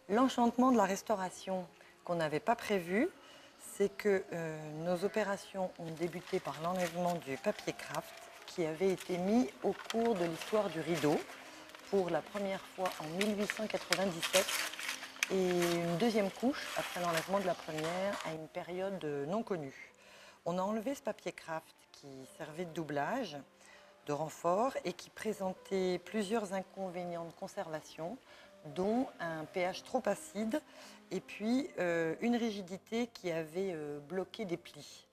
L'enchantement de la restauration qu'on n'avait pas prévu, c'est que nos opérations ont débuté par l'enlèvement du papier craft qui avait été mis au cours de l'histoire du rideau pour la première fois en 1897 et une deuxième couche après l'enlèvement de la première à une période non connue. On a enlevé ce papier craft qui servait de doublage, de renfort et qui présentait plusieurs inconvénients de conservation, dont un pH trop acide et puis une rigidité qui avait bloqué des plis.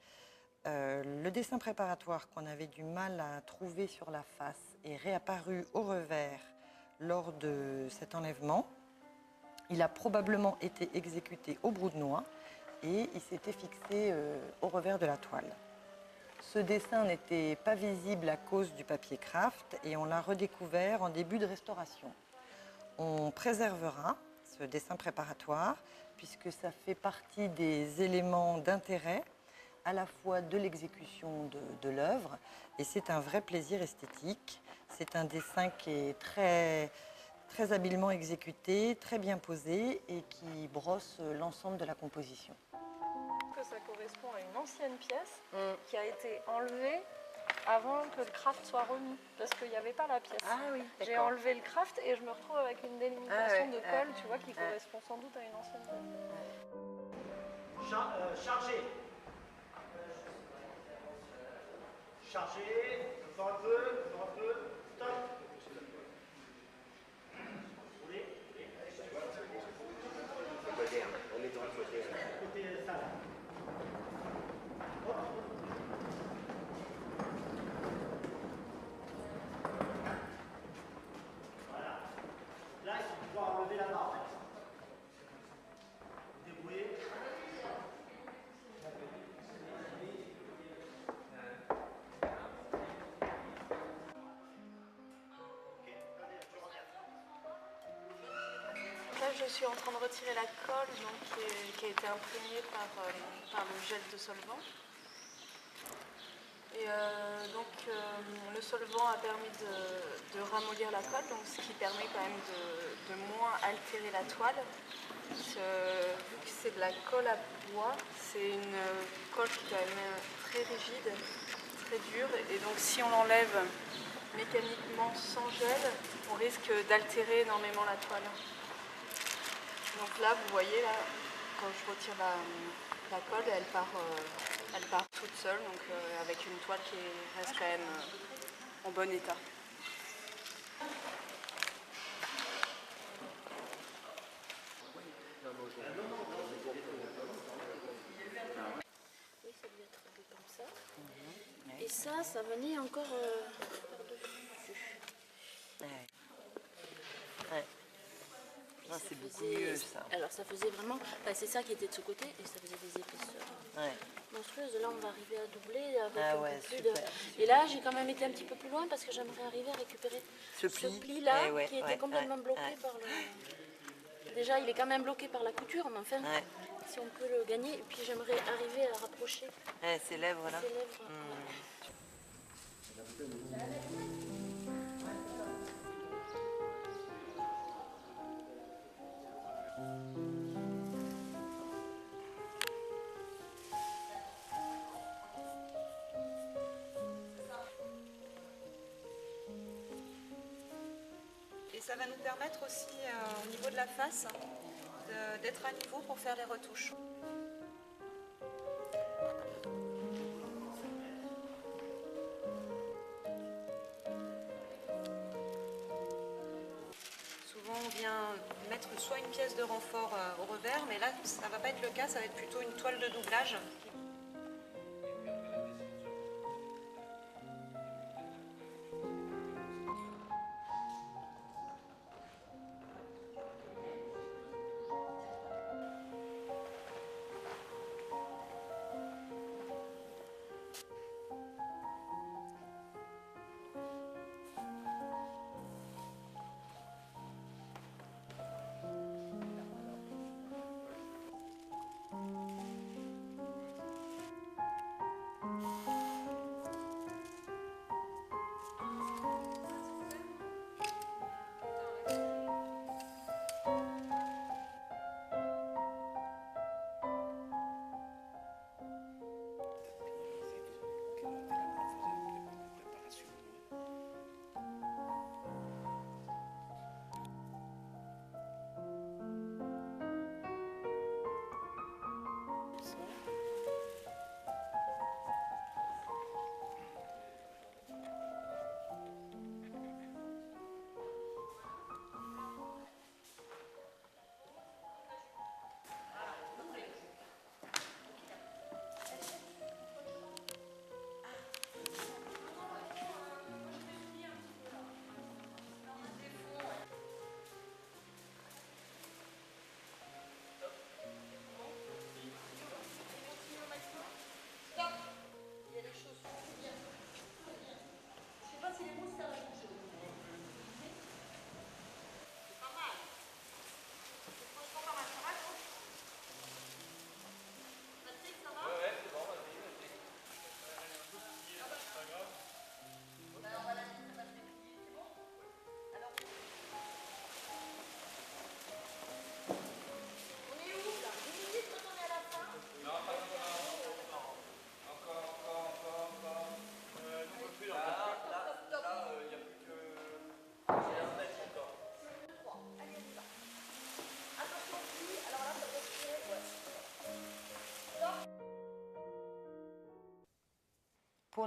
Le dessin préparatoire qu'on avait du mal à trouver sur la face est réapparu au revers lors de cet enlèvement. Il a probablement été exécuté au broue-de-noix et il s'était fixé au revers de la toile. Ce dessin n'était pas visible à cause du papier craft et on l'a redécouvert en début de restauration. On préservera ce dessin préparatoire puisque ça fait partie des éléments d'intérêt à la fois de l'exécution de l'œuvre et c'est un vrai plaisir esthétique. C'est un dessin qui est très habilement exécuté, très bien posé et qui brosse l'ensemble de la composition. Ça correspond à une ancienne pièce qui a été enlevée avant que le craft soit remis, parce qu'il n'y avait pas la pièce. Ah oui, j'ai enlevé le craft et je me retrouve avec une délimitation de colle, tu vois, qui correspond sans doute à une ancienne pièce. Chargez. Chargez, encore un peu, stop. Roulez. On est dans le côté. Côté salle. Voilà. Là, il faut pouvoir enlever la barre. Débrouillez. Là, je suis en train de retirer la colle donc, qui a été imprégnée par le gel de solvant. Et le solvant a permis de ramollir la colle, donc, ce qui permet quand même de moins altérer la toile. Vu que c'est de la colle à bois, c'est une colle qui est quand même très rigide, très dure. Et donc si on l'enlève mécaniquement sans gel, on risque d'altérer énormément la toile. Donc là, vous voyez, là, quand je retire la colle, elle part toute seule, donc avec une toile qui reste quand même en bon état. Oui, ça devait être comme ça. Et ça venait encore par-dessus. Ouais. Ah, c'est beaucoup mieux ça. Alors ça faisait vraiment, enfin, c'est ça qui était de ce côté et ça faisait des épaisseurs monstrueuses. Là on va arriver à doubler avec un peu plus de... Et là j'ai quand même été un petit peu plus loin parce que j'aimerais arriver à récupérer ce pli là qui était complètement bloqué par le... Déjà il est quand même bloqué par la couture, mais enfin si on peut le gagner, et puis j'aimerais arriver à rapprocher ces lèvres là. ces lèvres. Et ça va nous permettre aussi, au niveau de la face, d'être à niveau pour faire les retouches. Souvent, on vient mettre soit une pièce de renfort au revers, mais là, ça ne va pas être le cas, ça va être plutôt une toile de doublage.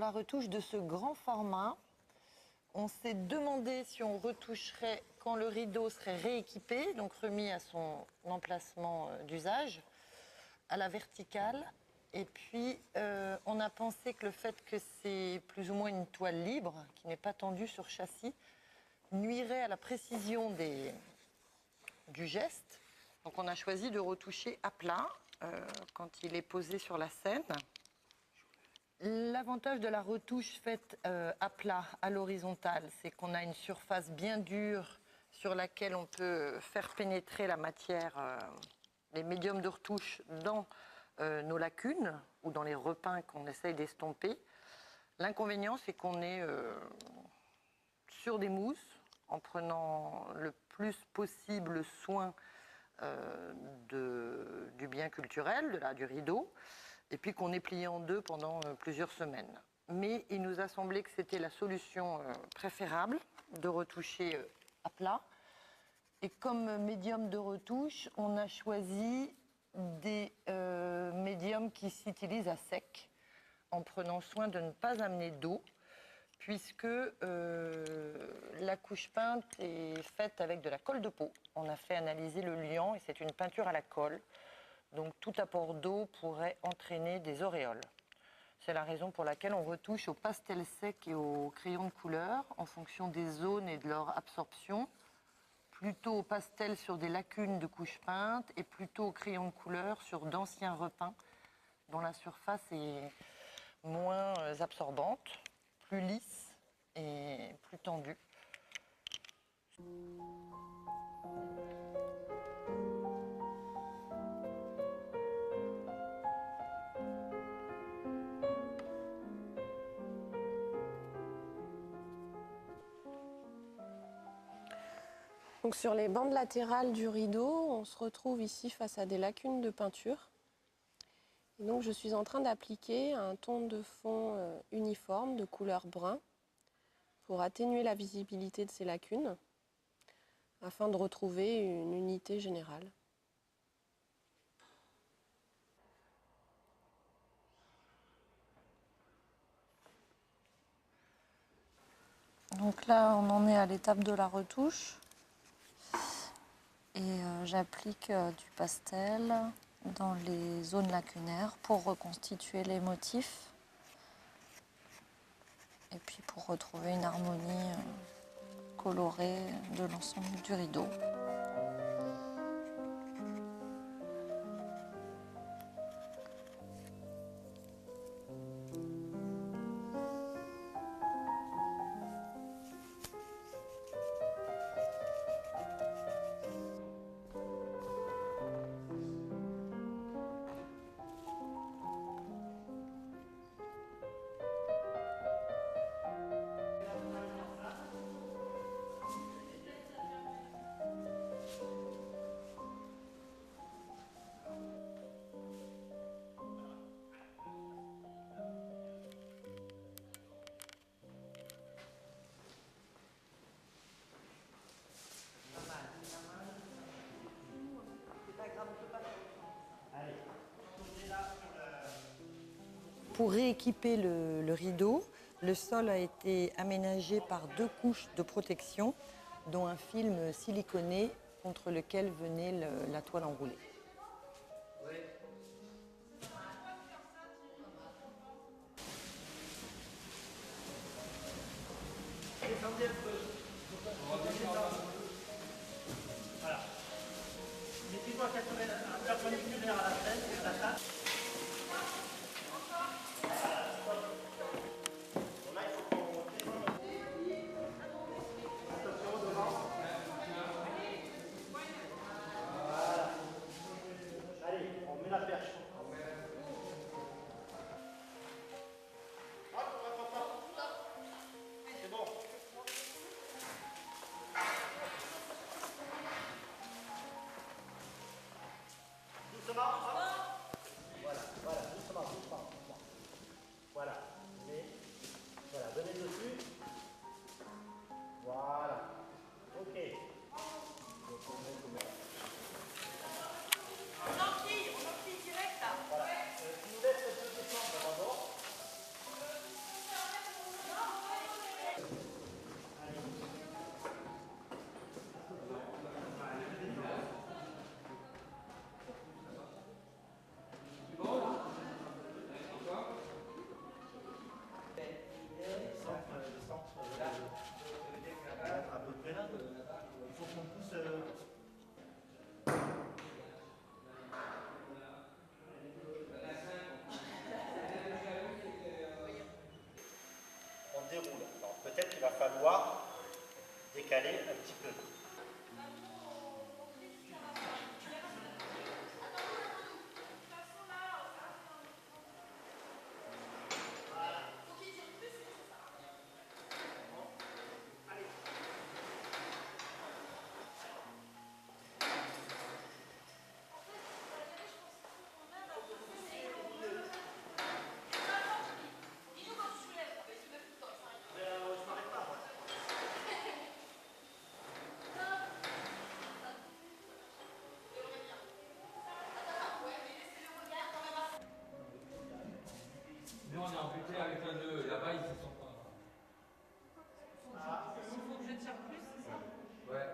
sur la retouche de ce grand format. On s'est demandé si on retoucherait quand le rideau serait rééquipé, donc remis à son emplacement d'usage, à la verticale. Et puis, on a pensé que le fait que c'est plus ou moins une toile libre, qui n'est pas tendue sur châssis, nuirait à la précision du geste. Donc, on a choisi de retoucher à plat quand il est posé sur la scène. L'avantage de la retouche faite à plat, à l'horizontale, c'est qu'on a une surface bien dure sur laquelle on peut faire pénétrer la matière, les médiums de retouche dans nos lacunes ou dans les repeints qu'on essaye d'estomper. L'inconvénient, c'est qu'on est sur des mousses, en prenant le plus possible soin du bien culturel, du rideau, et puis qu'on est plié en deux pendant plusieurs semaines. Mais il nous a semblé que c'était la solution préférable de retoucher à plat. Et comme médium de retouche, on a choisi des médiums qui s'utilisent à sec, en prenant soin de ne pas amener d'eau, puisque la couche peinte est faite avec de la colle de peau. On a fait analyser le liant et c'est une peinture à la colle. Donc tout apport d'eau pourrait entraîner des auréoles. C'est la raison pour laquelle on retouche au pastel sec et au crayon de couleur en fonction des zones et de leur absorption. Plutôt au pastel sur des lacunes de couche peinte et plutôt au crayon de couleur sur d'anciens repeints dont la surface est moins absorbante, plus lisse et plus tendue. Donc sur les bandes latérales du rideau, on se retrouve ici face à des lacunes de peinture. Et donc je suis en train d'appliquer un ton de fond uniforme de couleur brun pour atténuer la visibilité de ces lacunes afin de retrouver une unité générale. Donc là, on en est à l'étape de la retouche. Et j'applique du pastel dans les zones lacunaires pour reconstituer les motifs et puis pour retrouver une harmonie colorée de l'ensemble du rideau. Pour rééquiper le rideau, le sol a été aménagé par 2 couches de protection, dont un film siliconé contre lequel venait la toile enroulée. Descendez un peu. Voilà. Mettez-vous à 80 perpendiculaire à la scène, sur la table. Doucement, hop. décaler un petit peu. Nous, on est amputé avec un nœud. Là-bas, ils se sont pas. Il faut que je tire plus, c'est ça? Ouais.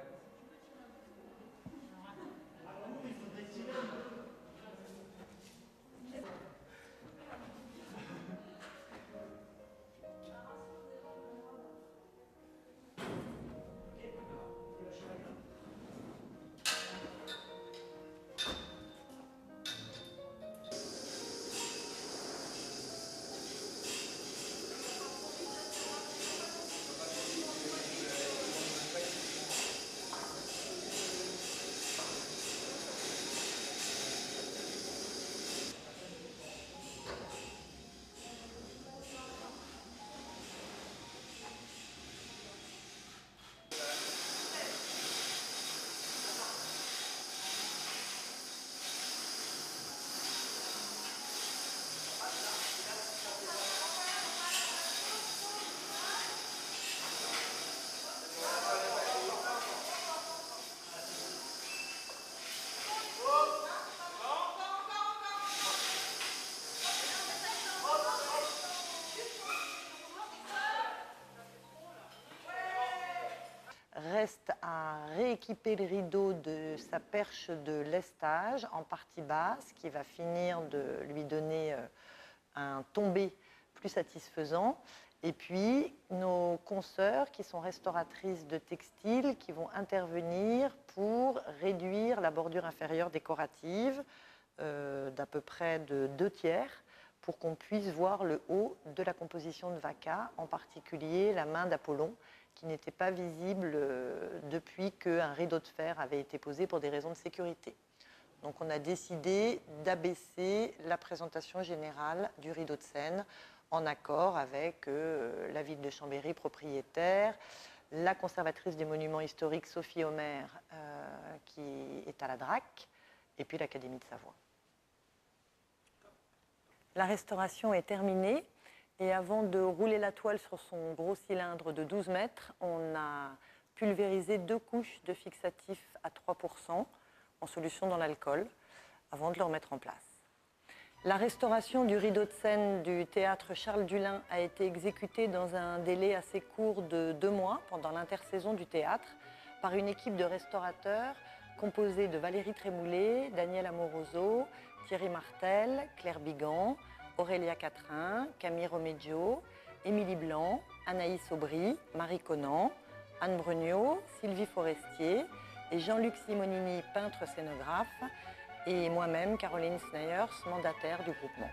Reste à rééquiper le rideau de sa perche de lestage en partie basse qui va finir de lui donner un tombé plus satisfaisant. Et puis nos consoeurs qui sont restauratrices de textiles qui vont intervenir pour réduire la bordure inférieure décorative d'à peu près de 2/3 pour qu'on puisse voir le haut de la composition de Vaca, en particulier la main d'Apollon, qui n'était pas visible depuis qu'un rideau de fer avait été posé pour des raisons de sécurité. Donc on a décidé d'abaisser la présentation générale du rideau de scène en accord avec la ville de Chambéry propriétaire, la conservatrice des monuments historiques Sophie Homer qui est à la DRAC, et puis l'Académie de Savoie. La restauration est terminée. Et avant de rouler la toile sur son gros cylindre de 12 mètres, on a pulvérisé 2 couches de fixatif à 3% en solution dans l'alcool avant de le remettre en place. La restauration du rideau de scène du théâtre Charles Dullin a été exécutée dans un délai assez court de 2 mois pendant l'intersaison du théâtre par une équipe de restaurateurs composée de Valérie Trémoulet, Daniel Amoroso, Thierry Martel, Claire Bigan, Aurélia Catrin, Camille Romeggio, Émilie Blanc, Anaïs Aubry, Marie Conan, Anne Brugnot, Sylvie Forestier et Jean-Luc Simonini, peintre scénographe, et moi-même, Caroline Sneyers, mandataire du groupement.